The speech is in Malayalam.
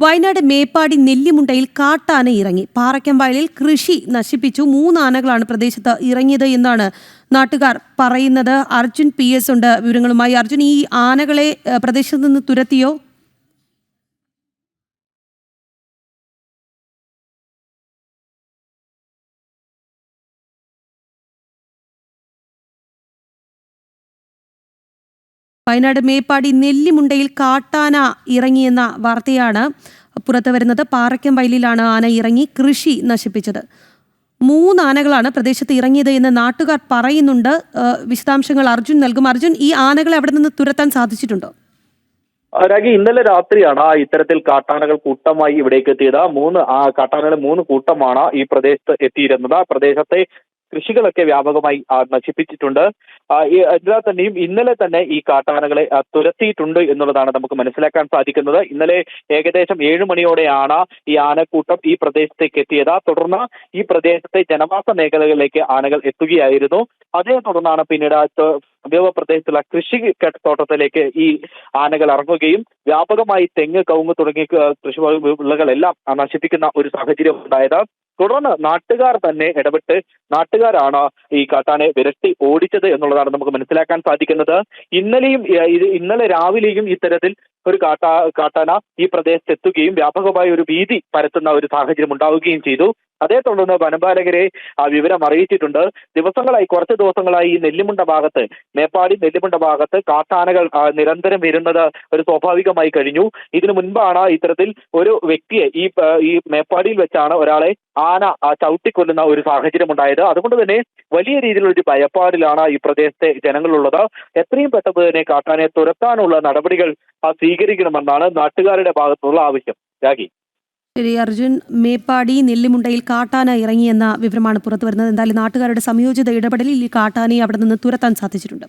വയനാട് മേപ്പാടി നെല്ലിമുണ്ടയിൽ കാട്ടാന ഇറങ്ങി. പാറയ്ക്കംവയലിൽ കൃഷി നശിപ്പിച്ചു. 3 ആനകളാണ് പ്രദേശത്ത് ഇറങ്ങിയത് എന്നാണ് നാട്ടുകാർ പറയുന്നത്. അർജുൻ PS ഉണ്ട് വിവരങ്ങളുമായി. അർജുൻ, ഈ ആനകളെ പ്രദേശത്ത് നിന്ന് തുരത്തിയോ? വയനാട് മേപ്പാടി നെല്ലിമുണ്ടയിൽ കാട്ടാന ഇറങ്ങിയെന്ന വാർത്തയാണ് പുറത്തു വരുന്നത്. പാറയ്ക്കംവയലിലാണ് ആന ഇറങ്ങി കൃഷി നശിപ്പിച്ചത്. 3 ആനകളാണ് പ്രദേശത്ത് ഇറങ്ങിയത് എന്ന് നാട്ടുകാർ പറയുന്നുണ്ട്. വിശദാംശങ്ങൾ അർജുൻ നൽകും. അർജുൻ, ഈ ആനകളെ അവിടെ നിന്ന് തുരത്താൻ സാധിച്ചിട്ടുണ്ടോ? രാഗി, ഇന്നലെ രാത്രിയാണ് ഇത്തരത്തിൽ കാട്ടാനകൾ കൂട്ടമായി ഇവിടേക്ക് എത്തിയത്. കാട്ടാനകളെ 3 കൂട്ടമാണ് ഈ പ്രദേശത്ത് എത്തിയിരുന്നത്. പ്രദേശത്തെ കൃഷികളൊക്കെ വ്യാപകമായി നശിപ്പിച്ചിട്ടുണ്ട്. അതിനാൽ തന്നെയും ഇന്നലെ തന്നെ ഈ കാട്ടാനകളെ തുരത്തിയിട്ടുണ്ട് എന്നുള്ളതാണ് നമുക്ക് മനസ്സിലാക്കാൻ സാധിക്കുന്നത്. ഇന്നലെ ഏകദേശം 7 മണിയോടെയാണ് ഈ ആനക്കൂട്ടം ഈ പ്രദേശത്തേക്ക് എത്തിയത്. തുടർന്ന് ഈ പ്രദേശത്തെ ജനവാസ മേഖലകളിലേക്ക് ആനകൾ എത്തുകയായിരുന്നു. അതേ തുടർന്നാണ് പിന്നീട് സമീപ പ്രദേശത്തുള്ള കൃഷി തോട്ടത്തിലേക്ക് ഈ ആനകൾ ഇറങ്ങുകയും വ്യാപകമായി തെങ്ങ്, കവുങ്ങ് തുടങ്ങിയ കൃഷി വിളകളെല്ലാം നശിപ്പിക്കുന്ന ഒരു സാഹചര്യം ഉണ്ടായത്. തുടർന്ന് നാട്ടുകാർ തന്നെ ഇടപെട്ട് നാട്ടുകാരാണ് ഈ കാട്ടാനെ വിരട്ടി ഓടിച്ചത് എന്നുള്ളതാണ് നമുക്ക് മനസ്സിലാക്കാൻ സാധിക്കുന്നത്. ഇന്നലെ രാവിലെയും ഇത്തരത്തിൽ ഒരു കാട്ടാന ഈ പ്രദേശത്ത് എത്തുകയും വ്യാപകമായ ഒരു ഭീതി പരത്തുന്ന ഒരു സാഹചര്യം ഉണ്ടാവുകയും ചെയ്തു. അതേ തുടർന്ന് വനപാലകരെ വിവരം അറിയിച്ചിട്ടുണ്ട്. കുറച്ച് ദിവസങ്ങളായി ഈ മേപ്പാടി നെല്ലിമുണ്ട ഭാഗത്ത് കാട്ടാനകൾ നിരന്തരം വരുന്നത് ഒരു സ്വാഭാവികമായി കഴിഞ്ഞു. ഇതിനു മുൻപാണ് ഇത്തരത്തിൽ ഒരു വ്യക്തിയെ ഈ മേപ്പാടിയിൽ വെച്ചാണ് ഒരാളെ ആന ചവിട്ടിക്കൊല്ലുന്ന ഒരു സാഹചര്യം ഉണ്ടായത്. അതുകൊണ്ട് തന്നെ വലിയ രീതിയിലുള്ള ഒരു ഭയപ്പാടിലാണ് ഈ പ്രദേശത്തെ ജനങ്ങളുള്ളത്. എത്രയും പെട്ടെന്ന് തന്നെ കാട്ടാനെ തുരത്താനുള്ള നടപടികൾ സ്വീകരിക്കണമെന്നാണ് നാട്ടുകാരുടെ ഭാഗത്തുള്ള ആവശ്യം. രാഗി. ശരി അർജുൻ, മേപ്പാടി നെല്ലിമുണ്ടയിൽ കാട്ടാന ഇറങ്ങിയെന്ന വിവരമാണ് പുറത്തു വരുന്നത്. എന്തായാലും നാട്ടുകാരുടെ സംയോജിത ഇടപെടലിൽ ഈ കാട്ടാനയെ അവിടെ നിന്ന് തുരത്താൻ സാധിച്ചിട്ടുണ്ട്.